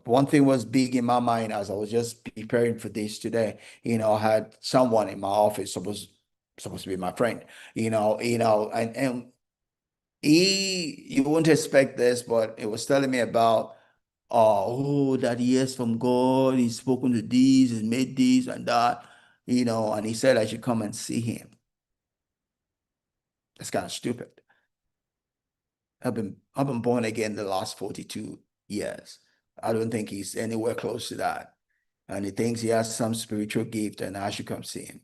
one thing was big in my mind as I was just preparing for this today. I had someone in my office supposed to be my friend. And you wouldn't expect this, but it was telling me about that he hears from God. He's spoken to these, he's made this and that. And he said I should come and see him. That's kind of stupid. I've been born again the last 42 years. I don't think he's anywhere close to that. And he thinks he has some spiritual gift and I should come see him.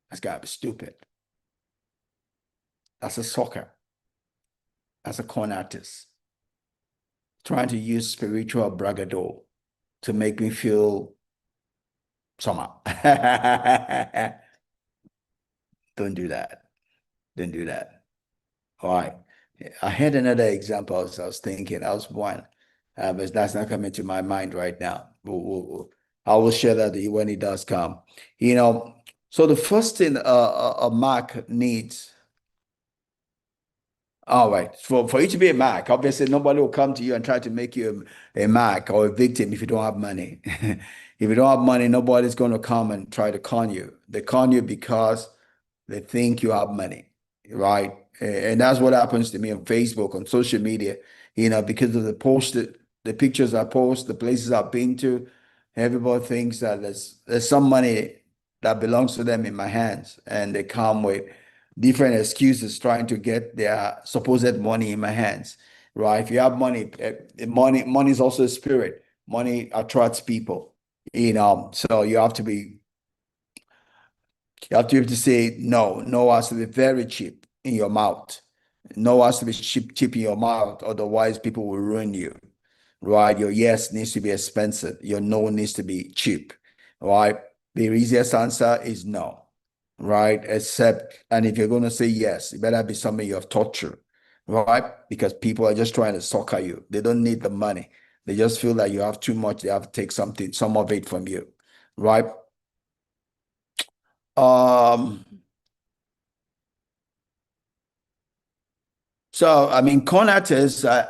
That's gotta be stupid. That's a sucker. That's a con artist. Trying to use spiritual bragado to make me feel somehow. Don't do that. Don't do that. All right. I had another example I was thinking. I was one, but that's not coming to my mind right now. I will share that when it does come. You know, so the first thing a Mac needs, all right, for you to be a Mac, obviously nobody will come to you and try to make you a Mac or a victim if you don't have money. If you don't have money, nobody's going to come and try to con you. They con you because they think you have money, right? And that's what happens to me on Facebook, on social media, because of the pictures I post, the places I've been to, everybody thinks that there's some money that belongs to them in my hands, and they come with different excuses trying to get their supposed money in my hands, right? If you have money, money is also a spirit. Money attracts people, so you have to say no. No has to be very cheap in your mouth. No has to be cheap in your mouth. Otherwise, people will ruin you, right? Your yes needs to be expensive. Your no needs to be cheap, right? The easiest answer is no, right? And if you're going to say yes, it better be something you have taught through, right? Because people are just trying to sucker you. They don't need the money. They just feel like you have too much. They have to take some of it from you, right? Um, So, I mean, con artists, they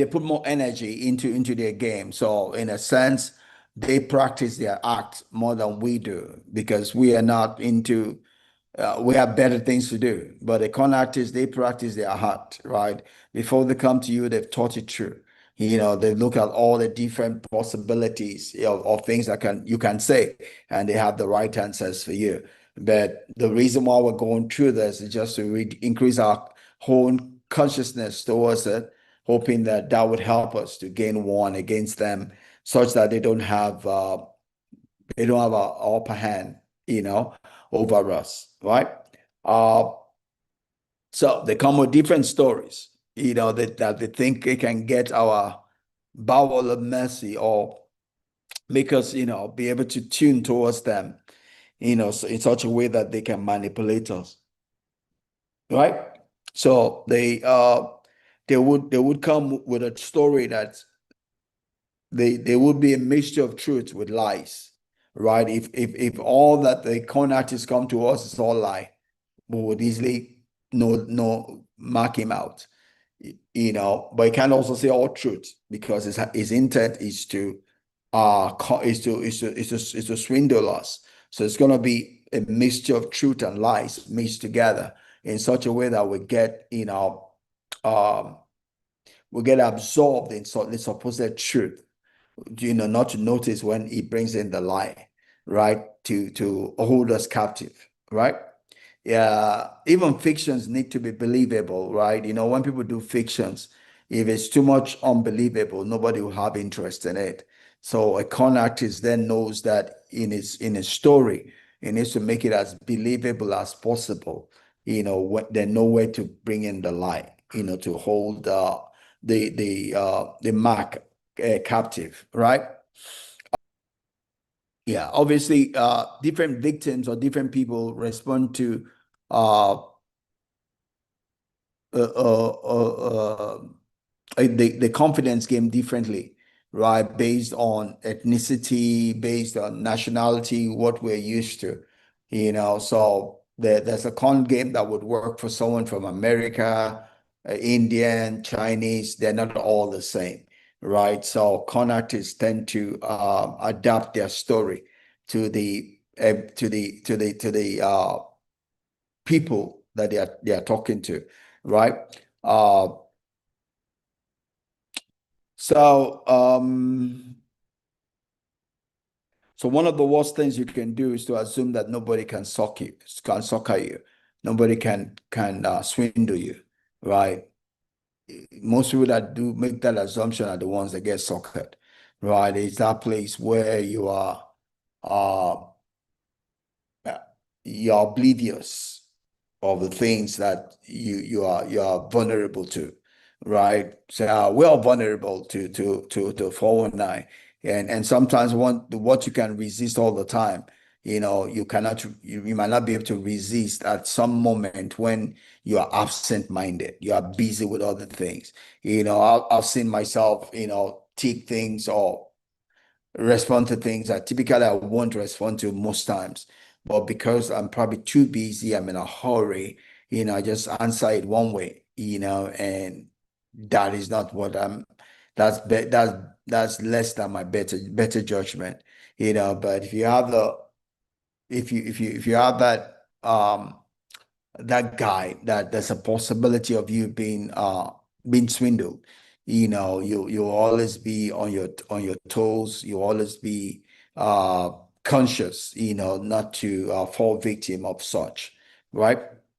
put more energy into their game. So, in a sense, they practice their art more than we do because we are not into. We have better things to do. But the con artists, they practice their art, right? Before they come to you, they've taught it through. They look at all the different possibilities of things you can say, and they have the right answers for you. But the reason why we're going through this is just to increase our whole consciousness towards it, hoping that that would help us to gain one against them, such that they don't have a upper hand, over us, right? Uh, so they come with different stories, that they think they can get our bowel of mercy or make us, be able to tune towards them, so in such a way that they can manipulate us, right? So they would come with a story that they would be a mixture of truth with lies, right? If all that the con artists come to us is all lie, we would easily no mark him out, but he can also say all truth because his intent is to swindle us. So it's going to be a mixture of truth and lies mixed together in such a way that um, we get absorbed in the supposed truth, not to notice when he brings in the lie, right? To hold us captive, right? Yeah, even fictions need to be believable, right? When people do fictions, if it's too much unbelievable, nobody will have interest in it. So a con artist then knows that in his story, he needs to make it as believable as possible. They know where to bring in the lie, to hold the mark captive, right? Yeah, obviously, different victims or different people respond to uh, uh, uh, uh, the confidence game differently, right? Based on ethnicity, based on nationality, what we're used to, So there's a con game that would work for someone from America, Indian, Chinese, they're not all the same, right? So con artists tend to adapt their story to the people that they are talking to, right? Uh, so so one of the worst things you can do is to assume that nobody can sucker you, nobody can swindle you, right? Most people that do make that assumption are the ones that get suckered, right? It's that place where uh you're oblivious of the things that you are vulnerable to, right? So we're all vulnerable to 419, and sometimes what you can resist all the time, you might not be able to resist at some moment when you are absent-minded, you are busy with other things. I've seen myself, take things or respond to things that typically I won't respond to most times. But because I'm probably too busy, I'm in a hurry, I just answer it one way, and that is not what that's less than my better judgment, but if you have that guy, that there's a possibility of you being swindled. You'll always be on your toes. You always be uh conscious, not to fall victim of such, right?